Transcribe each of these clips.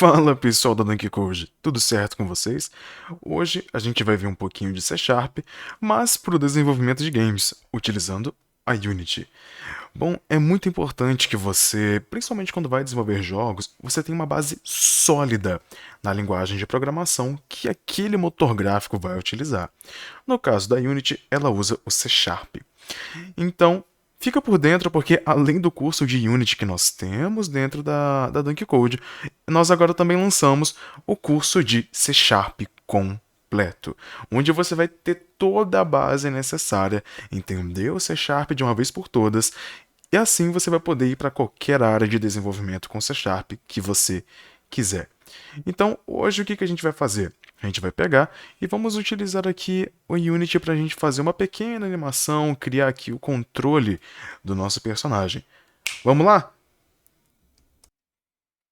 Fala pessoal da Donkey Code, tudo certo com vocês? Hoje a gente vai ver um pouquinho de C Sharp, mas para o desenvolvimento de games, utilizando a Unity. Bom, é muito importante que você, principalmente quando vai desenvolver jogos, você tenha uma base sólida na linguagem de programação que aquele motor gráfico vai utilizar. No caso da Unity, ela usa o C Sharp. Então, fica por dentro porque além do curso de Unity que nós temos dentro da Donkey Code, nós agora também lançamos o curso de C Sharp completo, onde você vai ter toda a base necessária, entender o C Sharp de uma vez por todas, e assim você vai poder ir para qualquer área de desenvolvimento com C Sharp que você quiser. Então, hoje o que a gente vai fazer? A gente vai pegar e vamos utilizar aqui o Unity para a gente fazer uma pequena animação, criar aqui o controle do nosso personagem. Vamos lá?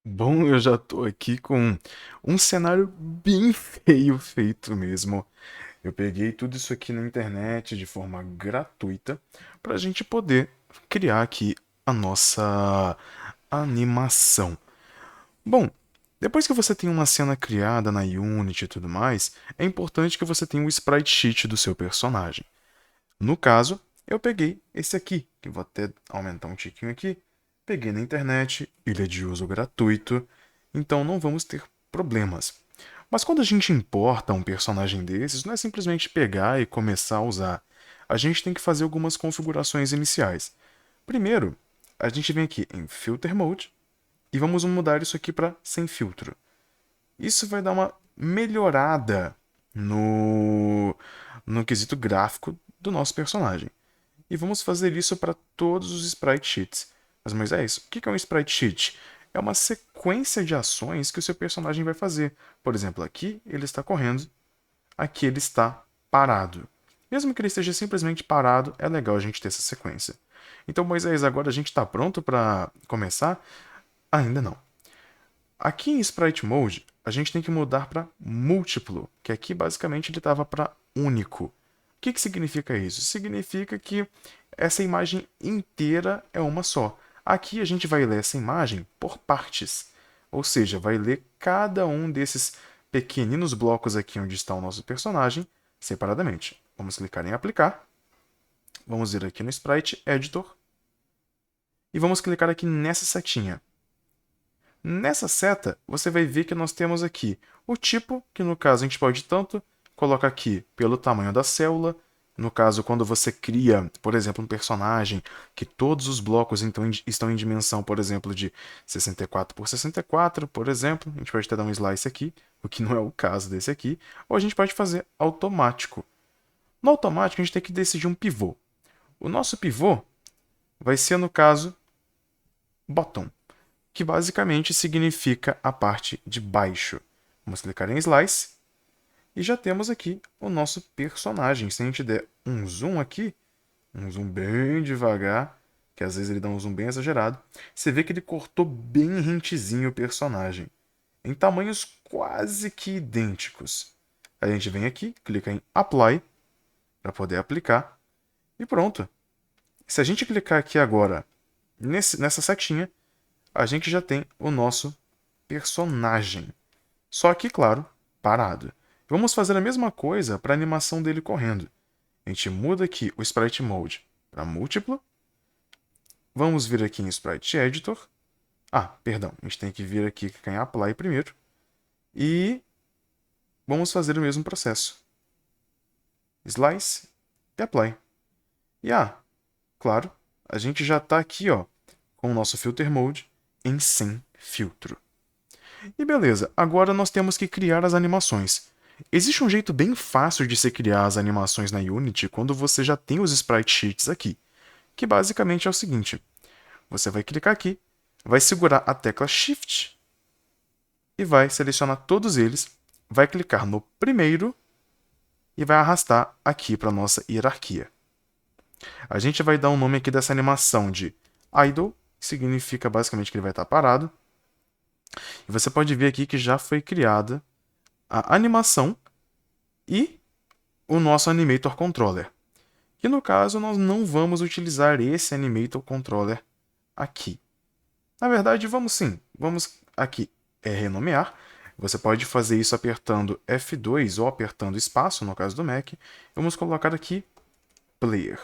Bom, eu já estou aqui com um cenário bem feio feito mesmo. Eu peguei tudo isso aqui na internet de forma gratuita para a gente poder criar aqui a nossa animação. Bom, depois que você tem uma cena criada na Unity e tudo mais, é importante que você tenha o sprite sheet do seu personagem. No caso, eu peguei esse aqui, que vou até aumentar um tiquinho aqui. Peguei na internet, ele é de uso gratuito, então não vamos ter problemas. Mas quando a gente importa um personagem desses, não é simplesmente pegar e começar a usar. A gente tem que fazer algumas configurações iniciais. Primeiro, a gente vem aqui em Filter Mode, e vamos mudar isso aqui para sem filtro. Isso vai dar uma melhorada no quesito gráfico do nosso personagem. E vamos fazer isso para todos os sprite sheets. Mas Moisés, o que é um sprite sheet? É uma sequência de ações que o seu personagem vai fazer. Por exemplo, aqui ele está correndo, aqui ele está parado. Mesmo que ele esteja simplesmente parado, é legal a gente ter essa sequência. Então, Moisés, agora a gente está pronto para começar? Ainda não. Aqui em Sprite Mode, a gente tem que mudar para múltiplo, que aqui basicamente ele estava para único. O que significa isso? Significa que essa imagem inteira é uma só. Aqui a gente vai ler essa imagem por partes, ou seja, vai ler cada um desses pequeninos blocos aqui onde está o nosso personagem separadamente. Vamos clicar em aplicar, vamos ir aqui no Sprite Editor e vamos clicar aqui nessa setinha. Nessa seta, você vai ver que nós temos aqui o tipo, que no caso a gente pode tanto colocar aqui pelo tamanho da célula. No caso, quando você cria, por exemplo, um personagem que todos os blocos então, estão em dimensão, por exemplo, de 64 por 64, por exemplo, a gente pode até dar um slice aqui, o que não é o caso desse aqui, ou a gente pode fazer automático. No automático, a gente tem que decidir um pivô. O nosso pivô vai ser, no caso, bottom, que basicamente significa a parte de baixo. Vamos clicar em Slice e já temos aqui o nosso personagem. Se a gente der um zoom aqui, um zoom bem devagar, que às vezes ele dá um zoom bem exagerado, você vê que ele cortou bem rentezinho o personagem, em tamanhos quase que idênticos. A gente vem aqui, clica em Apply, para poder aplicar, e pronto. Se a gente clicar aqui agora nessa setinha, a gente já tem o nosso personagem. Só que, claro, parado. Vamos fazer a mesma coisa para a animação dele correndo. A gente muda aqui o Sprite Mode para múltiplo. Vamos vir aqui em Sprite Editor. Perdão, a gente tem que vir aqui e clicar em Apply primeiro. E vamos fazer o mesmo processo. Slice e Apply. E claro, a gente já está aqui com o nosso Filter Mode em sem filtro. E beleza, agora nós temos que criar as animações. Existe um jeito bem fácil de se criar as animações na Unity quando você já tem os sprite sheets aqui, que basicamente é o seguinte: você vai clicar aqui, vai segurar a tecla Shift e vai selecionar todos eles, vai clicar no primeiro e vai arrastar aqui para a nossa hierarquia. A gente vai dar um nome aqui dessa animação de Idle, que significa basicamente que ele vai estar parado. E você pode ver aqui que já foi criada a animação e o nosso Animator Controller. E no caso, nós não vamos utilizar esse Animator Controller aqui. Na verdade, vamos sim. Vamos aqui é renomear. Você pode fazer isso apertando F2 ou apertando espaço, no caso do Mac. Vamos colocar aqui Player.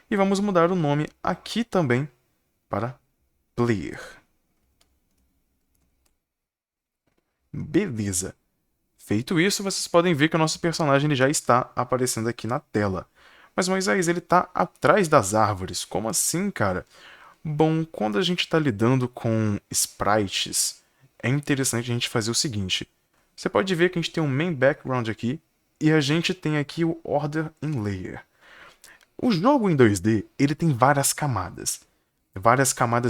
E vamos mudar o nome aqui também para Player. Beleza. Feito isso, vocês podem ver que o nosso personagem ele já está aparecendo aqui na tela. Mas Moisés, ele está atrás das árvores. Como assim, cara? Bom, quando a gente está lidando com sprites, é interessante a gente fazer o seguinte. Você pode ver que a gente tem um main background aqui e a gente tem aqui o order in layer. O jogo em 2D, ele tem várias camadas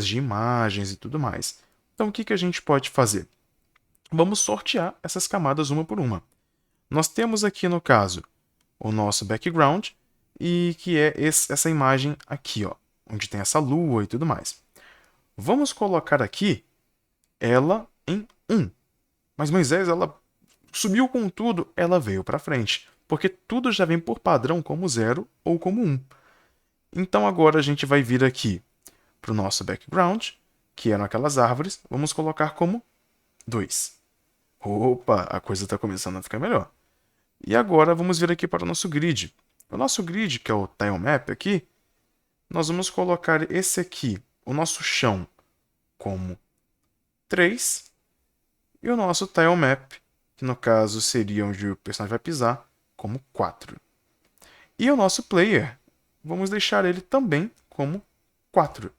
de imagens e tudo mais. Então o que a gente pode fazer? Vamos sortear essas camadas uma por uma. Nós temos aqui, no caso, o nosso background, e que é essa imagem aqui, ó, onde tem essa lua e tudo mais. Vamos colocar aqui ela em 1. Mas Moisés, ela subiu com tudo, ela veio para frente, porque tudo já vem por padrão como 0 ou como 1. Então agora a gente vai vir aqui para o nosso background, que eram aquelas árvores, vamos colocar como 2. Opa, a coisa está começando a ficar melhor. E agora vamos vir aqui para o nosso grid. O nosso grid, que é o tile map aqui, nós vamos colocar esse aqui, o nosso chão, como 3. E o nosso tile map, que no caso seria onde o personagem vai pisar, como 4. E o nosso player, vamos deixar ele também como 4.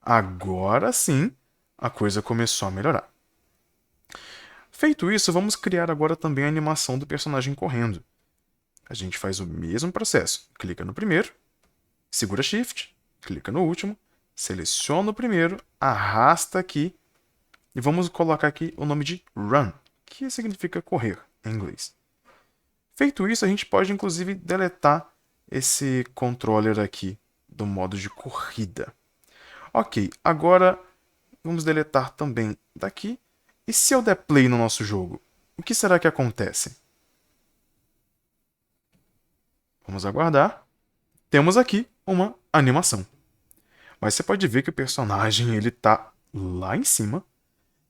Agora sim, a coisa começou a melhorar. Feito isso, vamos criar agora também a animação do personagem correndo. A gente faz o mesmo processo. Clica no primeiro, segura Shift, clica no último, seleciona o primeiro, arrasta aqui e vamos colocar aqui o nome de Run, que significa correr em inglês. Feito isso, a gente pode inclusive deletar esse controller aqui do modo de corrida. Ok, agora vamos deletar também daqui. E se eu der play no nosso jogo, o que será que acontece? Vamos aguardar. Temos aqui uma animação. Mas você pode ver que o personagem ele está lá em cima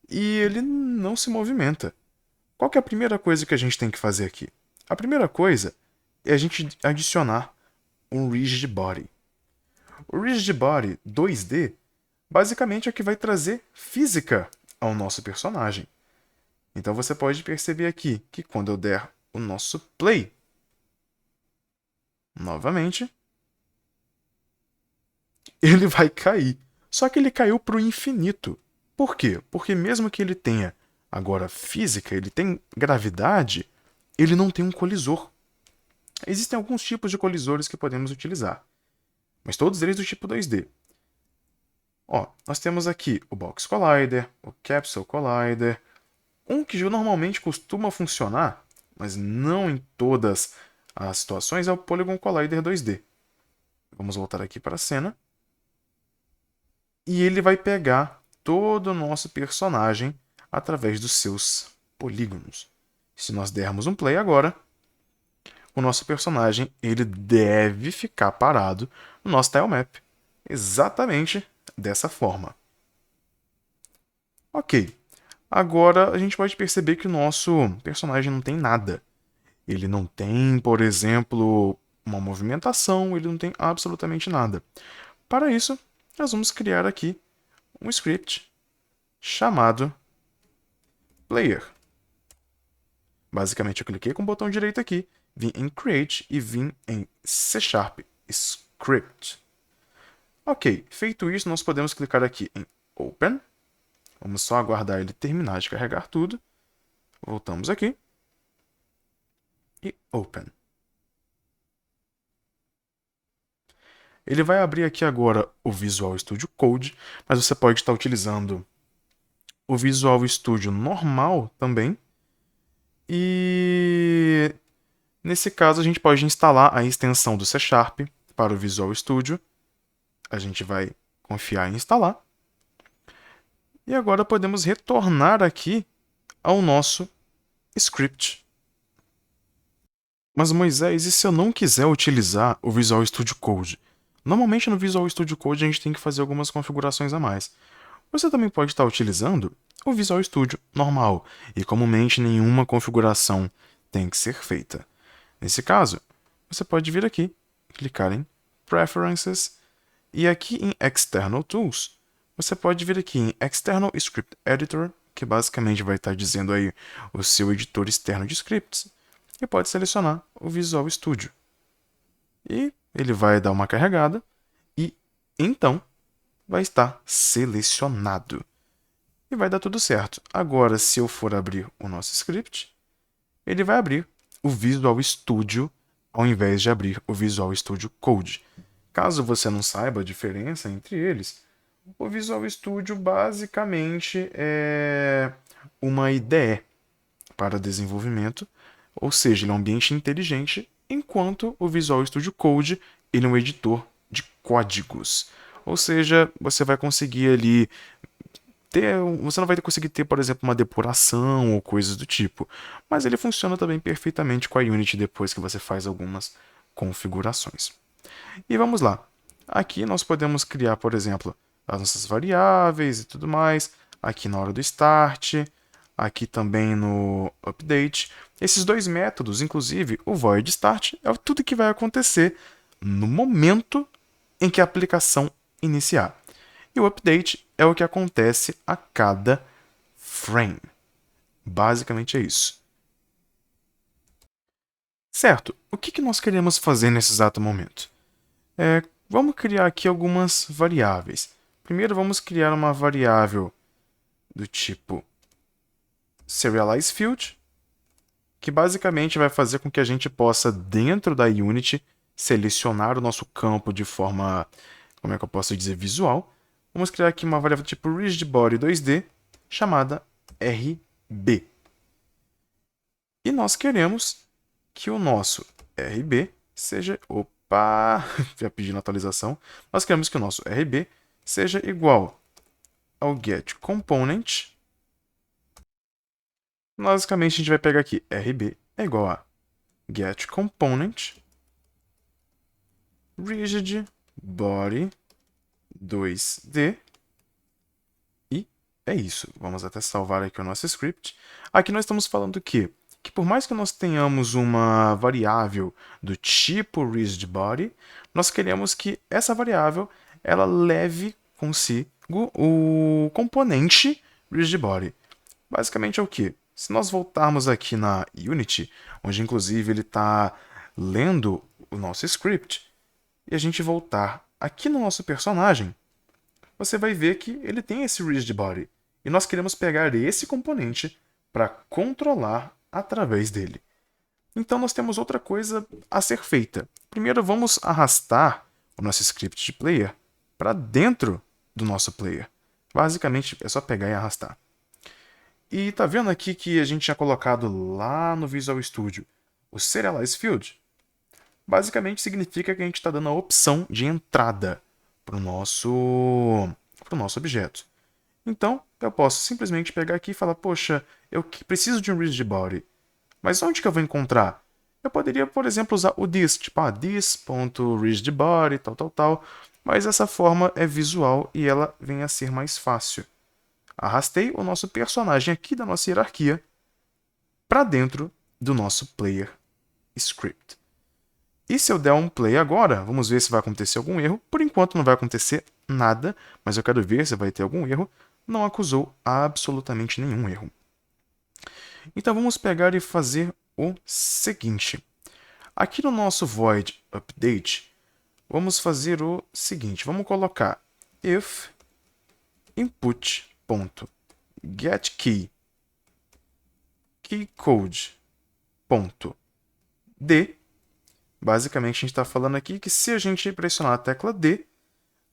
e ele não se movimenta. Qual que é a primeira coisa que a gente tem que fazer aqui? A primeira coisa é a gente adicionar um Rigid Body. O Rigid Body 2D basicamente é o que vai trazer física ao nosso personagem. Então você pode perceber aqui que quando eu der o nosso play, novamente, ele vai cair. Só que ele caiu para o infinito. Por quê? Porque mesmo que ele tenha agora física, ele tem gravidade, ele não tem um colisor. Existem alguns tipos de colisores que podemos utilizar, mas todos eles do tipo 2D. Ó, nós temos aqui o Box Collider, o Capsule Collider. Um que normalmente costuma funcionar, mas não em todas as situações, é o Polygon Collider 2D. Vamos voltar aqui para a cena. E ele vai pegar todo o nosso personagem através dos seus polígonos. Se nós dermos um play agora, o nosso personagem ele deve ficar parado no nosso tilemap. Exatamente dessa forma. Ok. Agora a gente pode perceber que o nosso personagem não tem nada. Ele não tem, por exemplo, uma movimentação, ele não tem absolutamente nada. Para isso, nós vamos criar aqui um script chamado Player. Basicamente, eu cliquei com o botão direito aqui, vim em Create e vim em C# Script. Ok, feito isso, nós podemos clicar aqui em Open. Vamos só aguardar ele terminar de carregar tudo. Voltamos aqui. E Open. Ele vai abrir aqui agora o Visual Studio Code, mas você pode estar utilizando o Visual Studio normal também. E nesse caso a gente pode instalar a extensão do C# para o Visual Studio. A gente vai confiar em instalar. E agora podemos retornar aqui ao nosso script. Mas Moisés, e se eu não quiser utilizar o Visual Studio Code? Normalmente no Visual Studio Code a gente tem que fazer algumas configurações a mais. Você também pode estar utilizando o Visual Studio normal, e comumente nenhuma configuração tem que ser feita. Nesse caso, você pode vir aqui, clicar em Preferences, e aqui em External Tools, você pode vir aqui em External Script Editor, que basicamente vai estar dizendo aí o seu editor externo de scripts, e pode selecionar o Visual Studio. E ele vai dar uma carregada, e então vai estar selecionado. E vai dar tudo certo. Agora, se eu for abrir o nosso script, ele vai abrir o Visual Studio ao invés de abrir o Visual Studio Code. Caso você não saiba a diferença entre eles, o Visual Studio basicamente é uma IDE para desenvolvimento, ou seja, ele é um ambiente inteligente, enquanto o Visual Studio Code ele é um editor de códigos. Ou seja, você vai conseguir ali você não vai conseguir ter, por exemplo, uma depuração ou coisas do tipo, mas ele funciona também perfeitamente com a Unity depois que você faz algumas configurações. E vamos lá. Aqui nós podemos criar, por exemplo, as nossas variáveis e tudo mais. Aqui na hora do start, aqui também no update. Esses dois métodos, inclusive o void start, é tudo que vai acontecer no momento em que a aplicação iniciar. E o update é o que acontece a cada frame. Basicamente é isso. Certo, o que nós queremos fazer nesse exato momento? Vamos criar aqui algumas variáveis. Primeiro vamos criar uma variável do tipo SerializeField, que basicamente vai fazer com que a gente possa, dentro da Unity, selecionar o nosso campo de forma, como é que eu posso dizer, visual. Vamos criar aqui uma variável tipo RigidBody 2D, chamada RB. E nós queremos que o nosso RB seja... Opa! Já pedindo atualização. Nós queremos que o nosso RB seja igual ao getComponent. Basicamente, a gente vai pegar aqui RB é igual a getComponent RigidBody 2D. E é isso. Vamos até salvar aqui o nosso script. Aqui nós estamos falando que por mais que nós tenhamos uma variável do tipo RigidBody, nós queremos que essa variável ela leve consigo o componente RigidBody. Basicamente é o que? Se nós voltarmos aqui na Unity, onde inclusive ele está lendo o nosso script, e a gente voltar aqui no nosso personagem, você vai ver que ele tem esse RigidBody. E nós queremos pegar esse componente para controlar através dele. Então nós temos outra coisa a ser feita. Primeiro vamos arrastar o nosso script de player para dentro do nosso player. Basicamente é só pegar e arrastar. E tá vendo aqui que a gente tinha colocado lá no Visual Studio o SerializeField? Basicamente significa que a gente está dando a opção de entrada para o nosso objeto. Então, eu posso simplesmente pegar aqui e falar, poxa, eu preciso de um RigidBody, mas onde que eu vou encontrar? Eu poderia, por exemplo, usar o this, tipo, this.rigidbody, tal, mas essa forma é visual e ela vem a ser mais fácil. Arrastei o nosso personagem aqui da nossa hierarquia para dentro do nosso player script. E se eu der um play agora, vamos ver se vai acontecer algum erro. Por enquanto não vai acontecer nada, mas eu quero ver se vai ter algum erro. Não acusou absolutamente nenhum erro. Então vamos pegar e fazer o seguinte. Aqui no nosso void update, vamos fazer o seguinte. Vamos colocar if input.getKey keycode.d. Basicamente, a gente está falando aqui que se a gente pressionar a tecla D,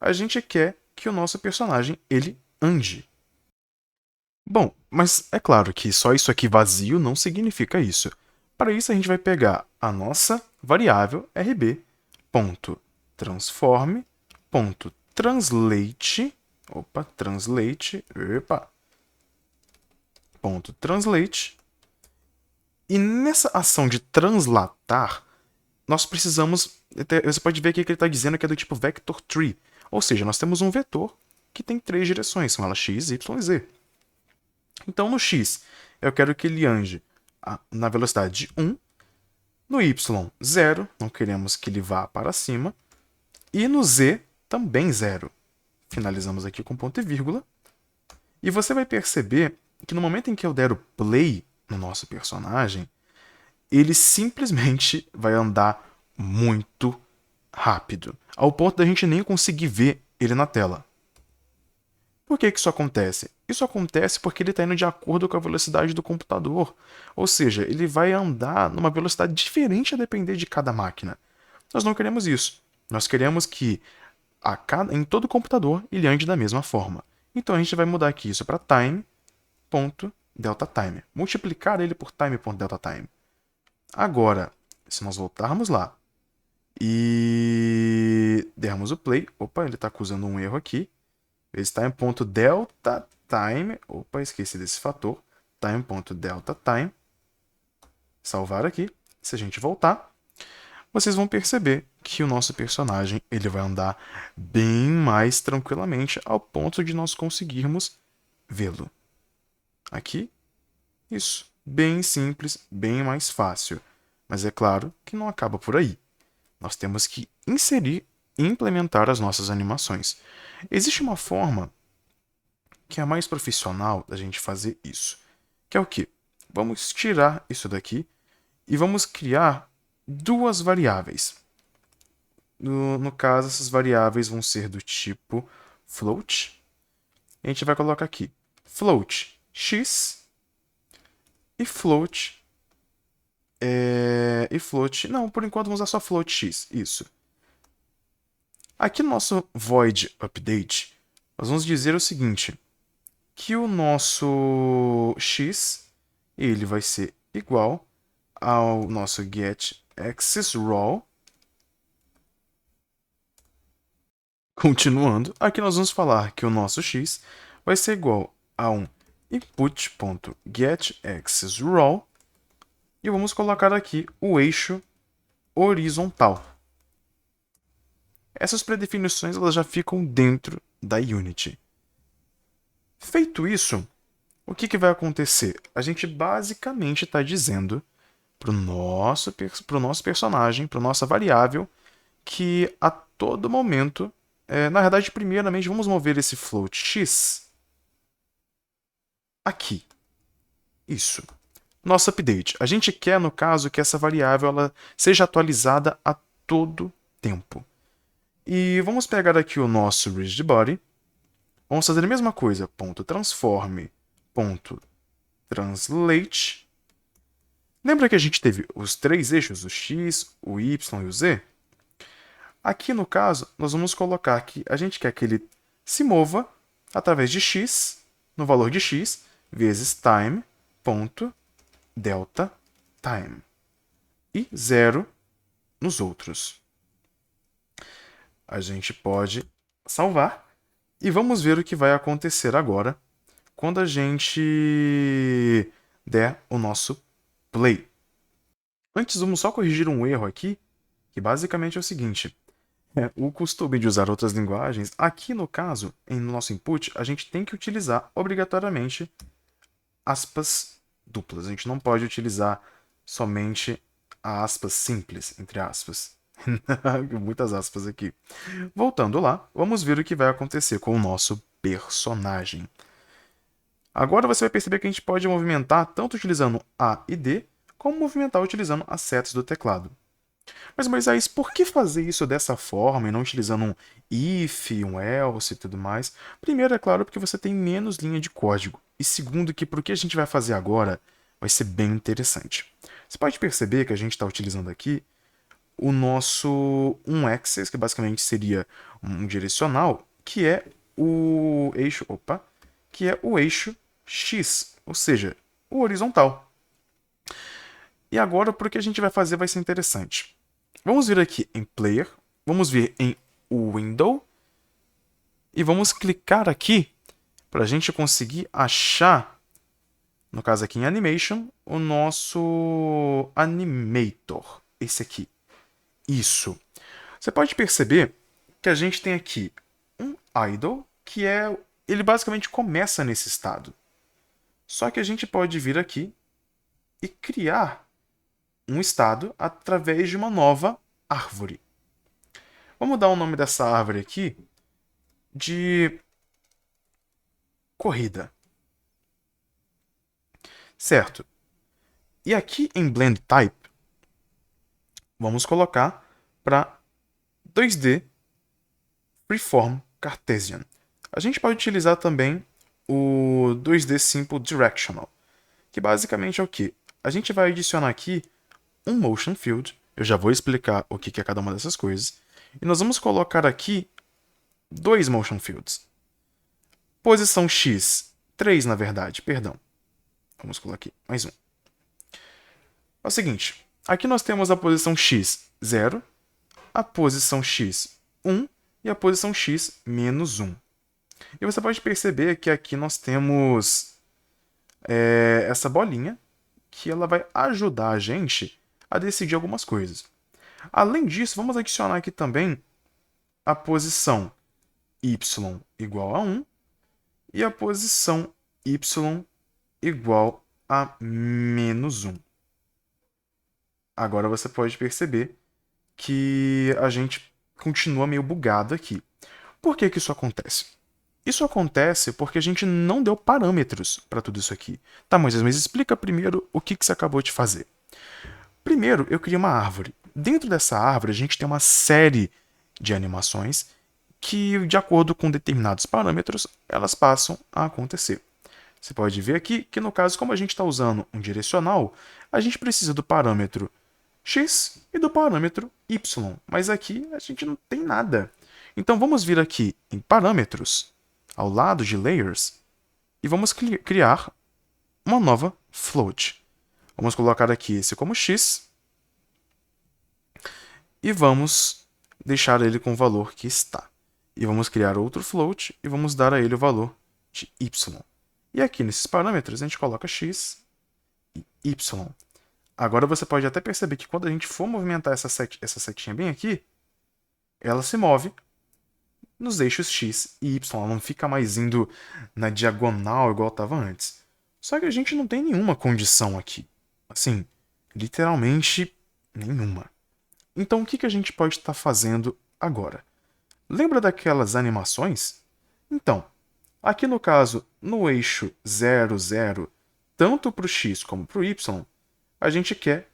a gente quer que o nosso personagem ele ande. Bom, mas é claro que só isso aqui vazio não significa isso. Para isso, a gente vai pegar a nossa variável rb.transform.translate, translate, e nessa ação de translatar, nós precisamos... Você pode ver aqui que ele está dizendo que é do tipo vector tree. Ou seja, nós temos um vetor que tem 3 direções, são elas x, y e z. Então, no x, eu quero que ele ande na velocidade de 1. No y, 0. Não queremos que ele vá para cima. E no z, também 0. Finalizamos aqui com ponto e vírgula. E você vai perceber que no momento em que eu der o play no nosso personagem, ele simplesmente vai andar muito rápido, ao ponto da gente nem conseguir ver ele na tela. Por que isso acontece? Isso acontece porque ele está indo de acordo com a velocidade do computador. Ou seja, ele vai andar numa velocidade diferente a depender de cada máquina. Nós não queremos isso. Nós queremos que em todo computador ele ande da mesma forma. Então a gente vai mudar aqui isso para time.deltaTime. Multiplicar ele por time.deltaTime. Agora, se nós voltarmos lá e dermos o play, opa, ele está acusando um erro aqui. Esse time.deltaTime, opa, esqueci desse fator, time.deltaTime, salvar aqui. Se a gente voltar, vocês vão perceber que o nosso personagem ele vai andar bem mais tranquilamente ao ponto de nós conseguirmos vê-lo. Aqui, isso. Bem simples, bem mais fácil. Mas é claro que não acaba por aí. Nós temos que inserir e implementar as nossas animações. Existe uma forma que é mais profissional da gente fazer isso. Que é o quê? Vamos tirar isso daqui e vamos criar duas variáveis. No caso, essas variáveis vão ser do tipo float. A gente vai colocar aqui float x e float. Não, por enquanto vamos usar só float x. Isso. Aqui no nosso void update, nós vamos dizer o seguinte, que o nosso x ele vai ser igual ao nosso getAccessRaw. Continuando, aqui nós vamos falar que o nosso x vai ser igual a um input.getAccessRaw e vamos colocar aqui o eixo horizontal. Essas predefinições elas já ficam dentro da Unity. Feito isso, o que vai acontecer? A gente basicamente está dizendo para o nosso personagem, para a nossa variável, que a todo momento, na verdade, primeiramente, vamos mover esse float x aqui. Isso. Nosso update. A gente quer, no caso, que essa variável ela seja atualizada a todo tempo. E vamos pegar aqui o nosso rigidBody. Vamos fazer a mesma coisa. .transform, .translate. Lembra que a gente teve os três eixos, o x, o y e o z? Aqui, no caso, nós vamos colocar que a gente quer que ele se mova através de x, no valor de x, vezes time.deltaTime. E 0 nos outros. A gente pode salvar. E vamos ver o que vai acontecer agora quando a gente der o nosso play. Antes, vamos só corrigir um erro aqui, que basicamente é o seguinte. O costume de usar outras linguagens, aqui no caso, no nosso input, a gente tem que utilizar obrigatoriamente aspas duplas. A gente não pode utilizar somente a aspas simples, entre aspas. Muitas aspas aqui. Voltando lá, vamos ver o que vai acontecer com o nosso personagem. Agora você vai perceber que a gente pode movimentar tanto utilizando A e D, como movimentar utilizando as setas do teclado. Mas Moisés, por que fazer isso dessa forma e não utilizando um if, um else e tudo mais? Primeiro, é claro, porque você tem menos linha de código. E segundo, que para o que a gente vai fazer agora vai ser bem interessante. Você pode perceber que a gente está utilizando aqui o nosso access, que basicamente seria um direcional, que é o eixo, x, ou seja, o horizontal. E agora, por que a gente vai fazer vai ser interessante. Vamos vir aqui em Player, vamos vir em Window, e vamos clicar aqui para a gente conseguir achar, no caso aqui em Animation, o nosso Animator, esse aqui. Isso. Você pode perceber que a gente tem aqui um idle, que ele basicamente começa nesse estado. Só que a gente pode vir aqui e criar um estado através de uma nova árvore. Vamos dar o nome dessa árvore aqui de corrida. Certo. E aqui em Blend Type, vamos colocar para 2D Freeform Cartesian. A gente pode utilizar também o 2D Simple Directional, que basicamente é o quê? A gente vai adicionar aqui um Motion Field, eu já vou explicar o que é cada uma dessas coisas, e nós vamos colocar aqui dois Motion Fields. Posição X, 3 na verdade, perdão. Vamos colocar aqui mais um. É o seguinte, aqui nós temos a posição X, 0, a posição X, 1 e a posição X, menos 1. E você pode perceber que aqui nós temos essa bolinha, que ela vai ajudar a gente a decidir algumas coisas. Além disso, vamos adicionar aqui também a posição y igual a 1 e a posição y igual a menos 1. Agora você pode perceber que a gente continua meio bugado aqui. Por que isso acontece? Isso acontece porque a gente não deu parâmetros para tudo isso aqui. Tá, Moisés, mas explica primeiro o que você acabou de fazer. Primeiro, eu criei uma árvore. Dentro dessa árvore, a gente tem uma série de animações que, de acordo com determinados parâmetros, elas passam a acontecer. Você pode ver aqui que, no caso, como a gente está usando um direcional, a gente precisa do parâmetro x e do parâmetro y, mas aqui a gente não tem nada. Então vamos vir aqui em parâmetros, ao lado de layers, e vamos criar uma nova float. Vamos colocar aqui esse como x e vamos deixar ele com o valor que está. E vamos criar outro float e vamos dar a ele o valor de y. E aqui nesses parâmetros a gente coloca x e y. Agora você pode até perceber que quando a gente for movimentar essa setinha bem aqui, ela se move nos eixos x e y. Ela não fica mais indo na diagonal igual estava antes. Só que a gente não tem nenhuma condição aqui. Assim, literalmente nenhuma. Então o que a gente pode estar fazendo agora? Lembra daquelas animações? Então, aqui no caso, no eixo 0, 0, tanto para o x como para o y, a gente quer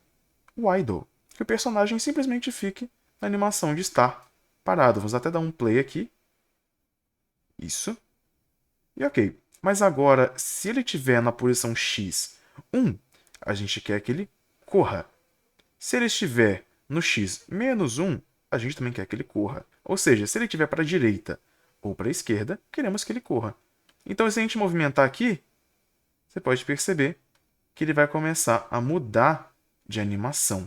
o idle, que o personagem simplesmente fique na animação de estar parado. Vamos até dar um play aqui. Isso. E ok. Mas agora, se ele estiver na posição x, 1, a gente quer que ele corra. Se ele estiver no x menos 1, a gente também quer que ele corra. Ou seja, se ele estiver para a direita ou para a esquerda, queremos que ele corra. Então, se a gente movimentar aqui, você pode perceber que ele vai começar a mudar de animação.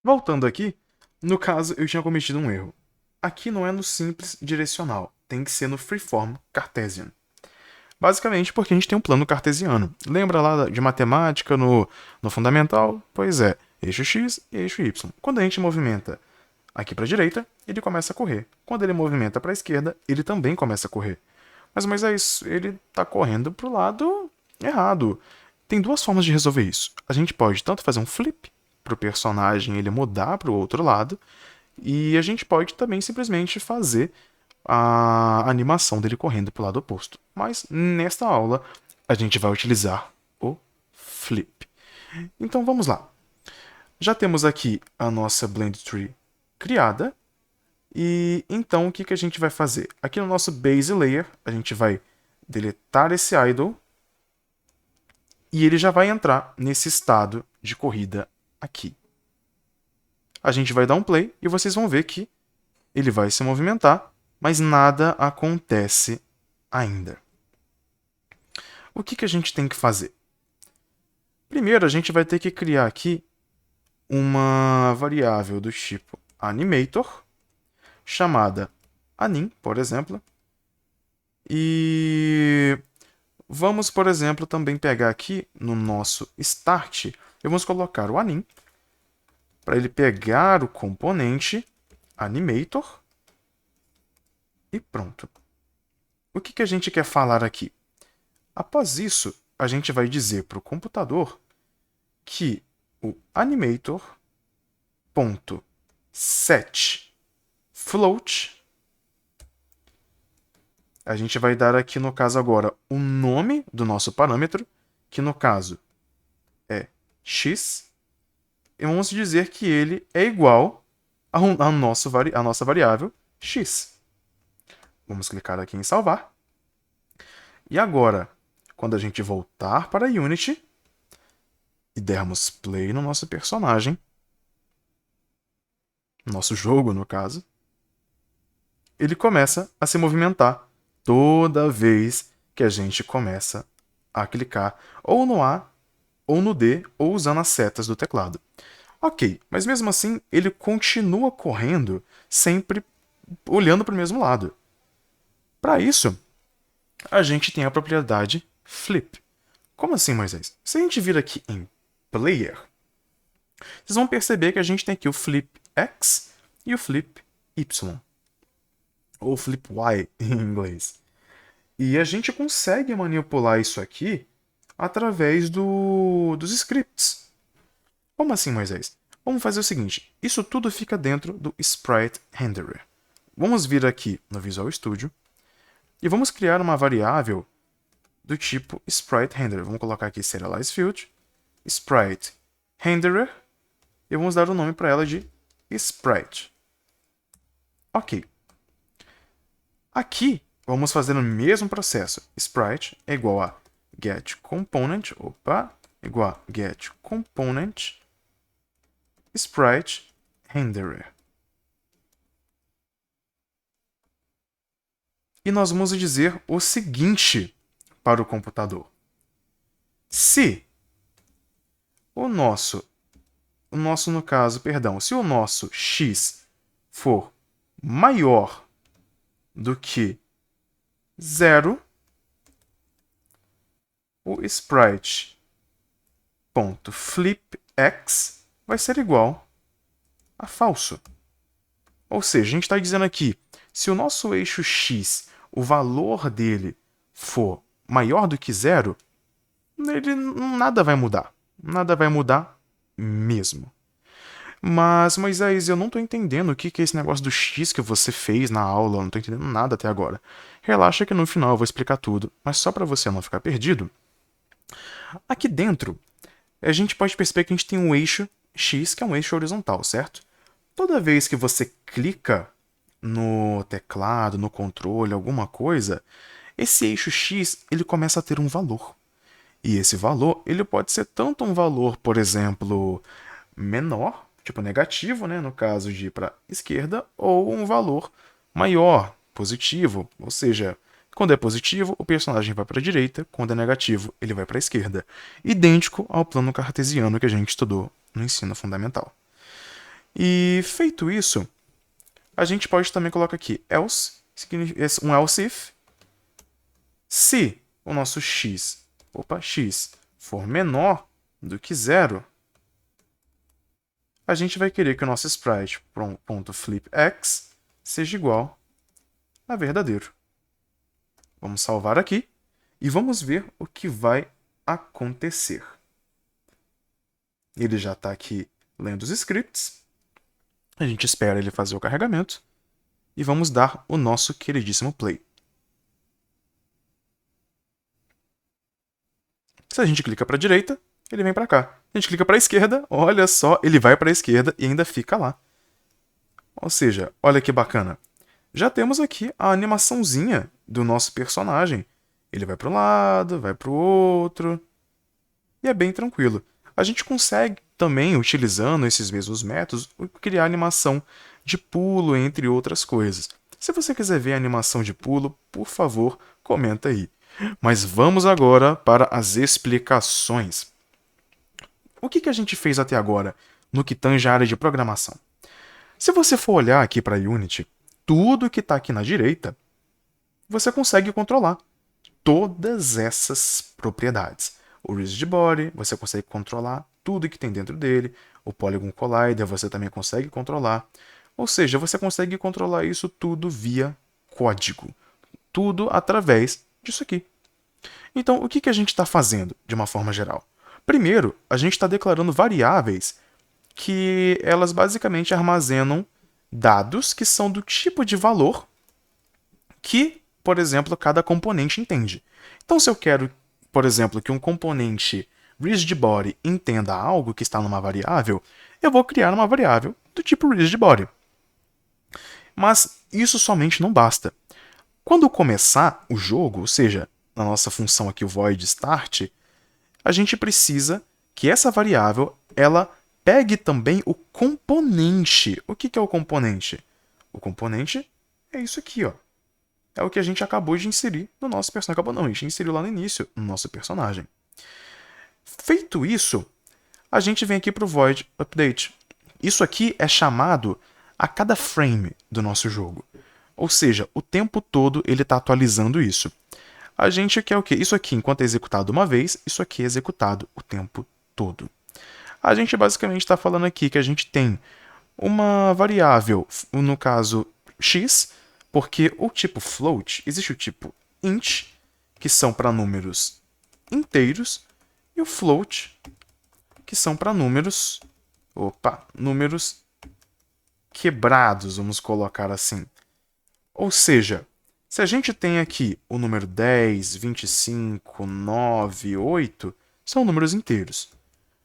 Voltando aqui, no caso eu tinha cometido um erro. Aqui não é no simples direcional, tem que ser no freeform Cartesian. Basicamente porque a gente tem um plano cartesiano. Lembra lá de matemática no fundamental? Pois é, eixo x e eixo y. Quando a gente movimenta aqui para a direita, ele começa a correr. Quando ele movimenta para a esquerda, ele também começa a correr. Mas é isso, ele está correndo para o lado errado. Tem duas formas de resolver isso. A gente pode tanto fazer um flip para o personagem ele mudar para o outro lado, e a gente pode também simplesmente fazer a animação dele correndo para o lado oposto. Mas nesta aula a gente vai utilizar o flip. Então vamos lá. Já temos aqui a nossa Blend Tree criada. E então o que a gente vai fazer? Aqui no nosso Base Layer, a gente vai deletar esse idle e ele já vai entrar nesse estado de corrida aqui. A gente vai dar um play e vocês vão ver que ele vai se movimentar, mas nada acontece ainda. O que a gente tem que fazer? Primeiro, a gente vai ter que criar aqui uma variável do tipo animator, chamada anim, por exemplo. E vamos, por exemplo, também pegar aqui no nosso start e vamos colocar o anim para ele pegar o componente animator e pronto. O que a gente quer falar aqui? Após isso, a gente vai dizer para o computador que o animator.setFloat, a gente vai dar aqui no caso agora o nome do nosso parâmetro, que no caso é x, e vamos dizer que ele é igual à nossa variável x. Vamos clicar aqui em salvar. E agora, quando a gente voltar para a Unity e dermos play no nosso personagem, nosso jogo no caso, ele começa a se movimentar toda vez que a gente começa a clicar ou no A, ou no D, ou usando as setas do teclado. Ok, mas mesmo assim ele continua correndo sempre olhando para o mesmo lado. Para isso, a gente tem a propriedade flip. Como assim, Moisés? Se a gente vir aqui em Player, vocês vão perceber que a gente tem aqui o flip X e o flip Y. Ou flip Y em inglês. E a gente consegue manipular isso aqui através dos scripts. Como assim, Moisés? Vamos fazer o seguinte, isso tudo fica dentro do Sprite Renderer. Vamos vir aqui no Visual Studio e vamos criar uma variável do tipo Sprite Renderer. Vamos colocar aqui Serialize Field, Sprite Renderer, e vamos dar o nome para ela de Sprite. Ok. Aqui, vamos fazer o mesmo processo. Sprite é igual a getComponent, igual a getComponent, Sprite Renderer. E nós vamos dizer o seguinte para o computador. Se o nosso no caso, se o nosso x for maior do que 0, o sprite.flipx vai ser igual a falso. Ou seja, a gente está dizendo aqui, se o nosso eixo x, o valor dele for maior do que 0, nada vai mudar. Nada vai mudar mesmo. Mas, Moisés, eu não estou entendendo o que é esse negócio do x que você fez na aula, eu não estou entendendo nada até agora. Relaxa que no final eu vou explicar tudo, mas só para você não ficar perdido. Aqui dentro, a gente pode perceber que a gente tem um eixo x, que é um eixo horizontal, certo? Toda vez que você clica no teclado, no controle, alguma coisa, esse eixo x ele começa a ter um valor. E esse valor ele pode ser tanto um valor, por exemplo, menor, tipo negativo, né, no caso de ir para a esquerda, ou um valor maior, positivo, ou seja, quando é positivo, o personagem vai para a direita, quando é negativo, ele vai para a esquerda. Idêntico ao plano cartesiano que a gente estudou no ensino fundamental. E feito isso, a gente pode também colocar aqui else, um else if, se o nosso x for menor do que 0, a gente vai querer que o nosso sprite.flipx seja igual a verdadeiro. Vamos salvar aqui e vamos ver o que vai acontecer. Ele já está aqui lendo os scripts. A gente espera ele fazer o carregamento e vamos dar o nosso queridíssimo play. Se a gente clica para a direita, ele vem para cá. Se a gente clica para a esquerda, olha só, ele vai para a esquerda e ainda fica lá. Ou seja, olha que bacana. Já temos aqui a animaçãozinha do nosso personagem. Ele vai para um lado, vai para o outro. E é bem tranquilo. A gente consegue também, utilizando esses mesmos métodos, criar animação de pulo, entre outras coisas. Se você quiser ver a animação de pulo, por favor, comenta aí. Mas vamos agora para as explicações. O que a gente fez até agora no que tange a área de programação? Se você for olhar aqui para a Unity, tudo que está aqui na direita, você consegue controlar todas essas propriedades. O Rigid Body, você consegue controlar tudo que tem dentro dele. O Polygon Collider, você também consegue controlar. Ou seja, você consegue controlar isso tudo via código. Tudo através disso aqui. Então, o que a gente está fazendo, de uma forma geral? Primeiro, a gente está declarando variáveis que elas basicamente armazenam dados que são do tipo de valor que, por exemplo, cada componente entende. Então, se eu quero, por exemplo, que um componente rigidBody entenda algo que está numa variável, eu vou criar uma variável do tipo rigidBody. Mas isso somente não basta. Quando começar o jogo, ou seja, na nossa função aqui o void start, a gente precisa que essa variável ela pegue também o componente. O que é o componente? O componente é isso aqui, ó. É o que a gente acabou de inserir no nosso personagem. Acabou não, a gente inseriu lá no início no nosso personagem. Feito isso, a gente vem aqui para o void update. Isso aqui é chamado a cada frame do nosso jogo. Ou seja, o tempo todo ele está atualizando isso. A gente quer o quê? Isso aqui, enquanto é executado uma vez, isso aqui é executado o tempo todo. A gente basicamente está falando aqui que a gente tem uma variável, no caso x, porque o tipo float, existe o tipo int, que são para números inteiros, e o float, que são para números, números quebrados, vamos colocar assim. Ou seja, se a gente tem aqui o número 10, 25, 9, 8, são números inteiros.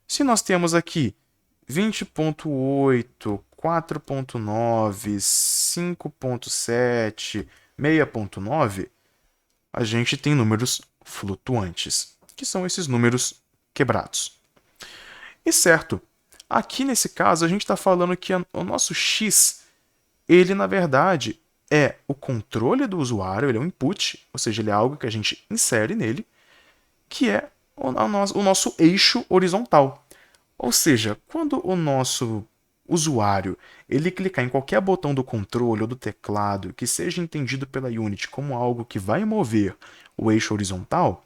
Se nós temos aqui 20.8, 4.9, 5.7, 6.9, a gente tem números flutuantes, que são esses números quebrados. E certo, aqui nesse caso a gente está falando que o nosso x, ele na verdade é o controle do usuário, ele é um input, ou seja, ele é algo que a gente insere nele, que é o nosso eixo horizontal. Ou seja, quando o nosso usuário ele clicar em qualquer botão do controle ou do teclado que seja entendido pela Unity como algo que vai mover o eixo horizontal,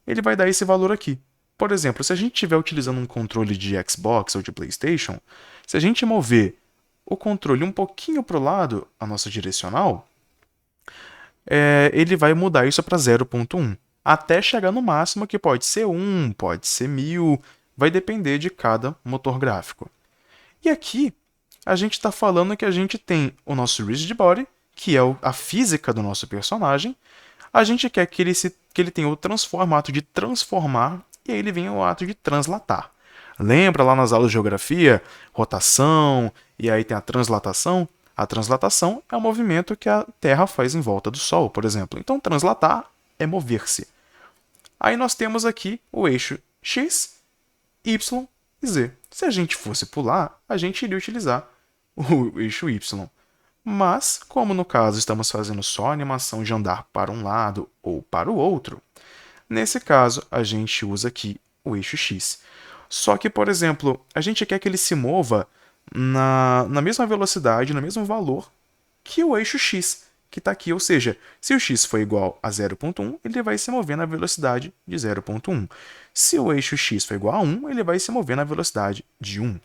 ele vai dar esse valor aqui. Por exemplo, se a gente estiver utilizando um controle de Xbox ou de PlayStation, se a gente mover o controle um pouquinho para o lado, a nossa direcional, ele vai mudar isso para 0.1, até chegar no máximo, que pode ser 1, pode ser 1000, vai depender de cada motor gráfico. E aqui, a gente está falando que a gente tem o nosso rigidBody, que é a física do nosso personagem. A gente quer que ele tenha o transform, o ato de transformar, e aí ele vem o ato de translatar. Lembra lá nas aulas de geografia, rotação, e aí tem a translatação? A translatação é o movimento que a Terra faz em volta do Sol, por exemplo. Então, translatar é mover-se. Aí nós temos aqui o eixo X, Y e Z. Se a gente fosse pular, a gente iria utilizar o eixo Y. Mas, como no caso estamos fazendo só a animação de andar para um lado ou para o outro, nesse caso a gente usa aqui o eixo X. Só que, por exemplo, a gente quer que ele se mova na mesma velocidade, no mesmo valor que o eixo X, que está aqui. Ou seja, se o x for igual a 0.1, ele vai se mover na velocidade de 0.1. Se o eixo x for igual a 1, ele vai se mover na velocidade de 1.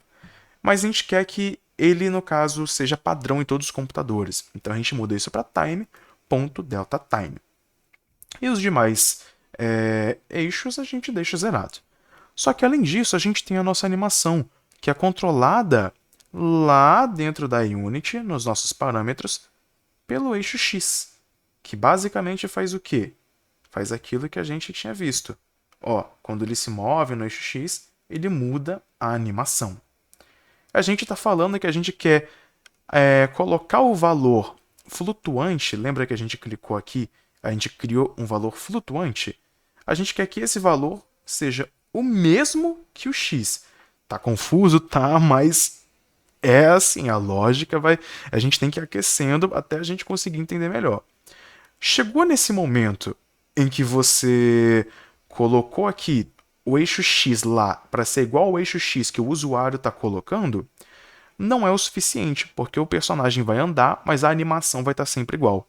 Mas a gente quer que ele, no caso, seja padrão em todos os computadores. Então a gente muda isso para time.deltaTime. E os demais eixos a gente deixa zerado. Só que além disso, a gente tem a nossa animação, que é controlada lá dentro da Unity, nos nossos parâmetros, pelo eixo X, que basicamente faz o quê? Faz aquilo que a gente tinha visto. Quando ele se move no eixo X, ele muda a animação. A gente está falando que a gente quer colocar o valor flutuante, lembra que a gente clicou aqui, a gente criou um valor flutuante? A gente quer que esse valor seja o mesmo que o X. Tá confuso? Tá, mas é assim, a lógica vai... A gente tem que ir aquecendo até a gente conseguir entender melhor. Chegou nesse momento em que você colocou aqui o eixo X lá para ser igual ao eixo X que o usuário está colocando, não é o suficiente, porque o personagem vai andar, mas a animação vai estar sempre igual.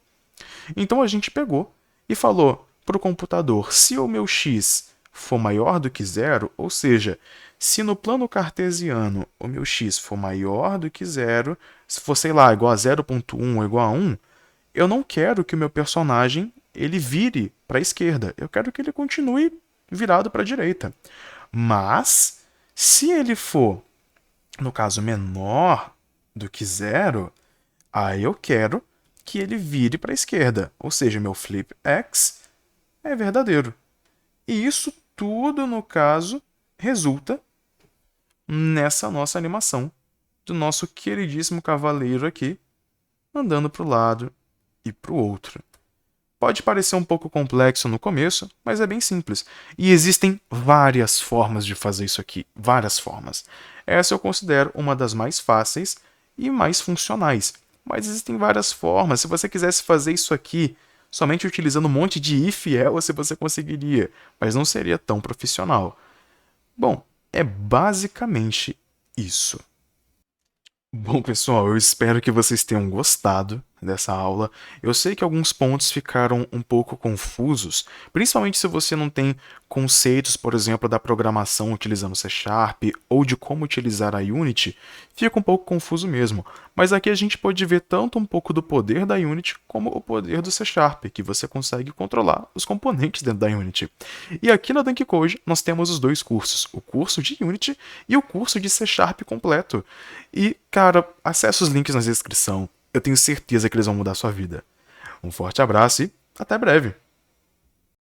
Então a gente pegou e falou para o computador, se o meu X for maior do que zero, ou seja, se no plano cartesiano o meu x for maior do que zero, se for, sei lá, igual a 0.1 ou igual a 1, eu não quero que o meu personagem ele vire para a esquerda. Eu quero que ele continue virado para a direita. Mas, se ele for, no caso, menor do que 0, aí eu quero que ele vire para a esquerda. Ou seja, meu flip x é verdadeiro. E isso tudo, no caso, resulta nessa nossa animação do nosso queridíssimo cavaleiro aqui, andando para o lado e para o outro. Pode parecer um pouco complexo no começo, mas é bem simples. E existem várias formas de fazer isso aqui, várias formas. Essa eu considero uma das mais fáceis e mais funcionais. Mas existem várias formas. Se você quisesse fazer isso aqui somente utilizando um monte de if e else, você conseguiria, mas não seria tão profissional. Bom, é basicamente isso. Bom, pessoal, eu espero que vocês tenham gostado dessa aula. Eu sei que alguns pontos ficaram um pouco confusos, principalmente se você não tem conceitos, por exemplo, da programação utilizando C# ou de como utilizar a Unity, fica um pouco confuso mesmo. Mas aqui a gente pode ver tanto um pouco do poder da Unity como o poder do C#, que você consegue controlar os componentes dentro da Unity. E aqui na Dunkey Code nós temos os dois cursos, o curso de Unity e o curso de C# completo. E, cara, acesse os links na descrição. Eu tenho certeza que eles vão mudar a sua vida. Um forte abraço e até breve!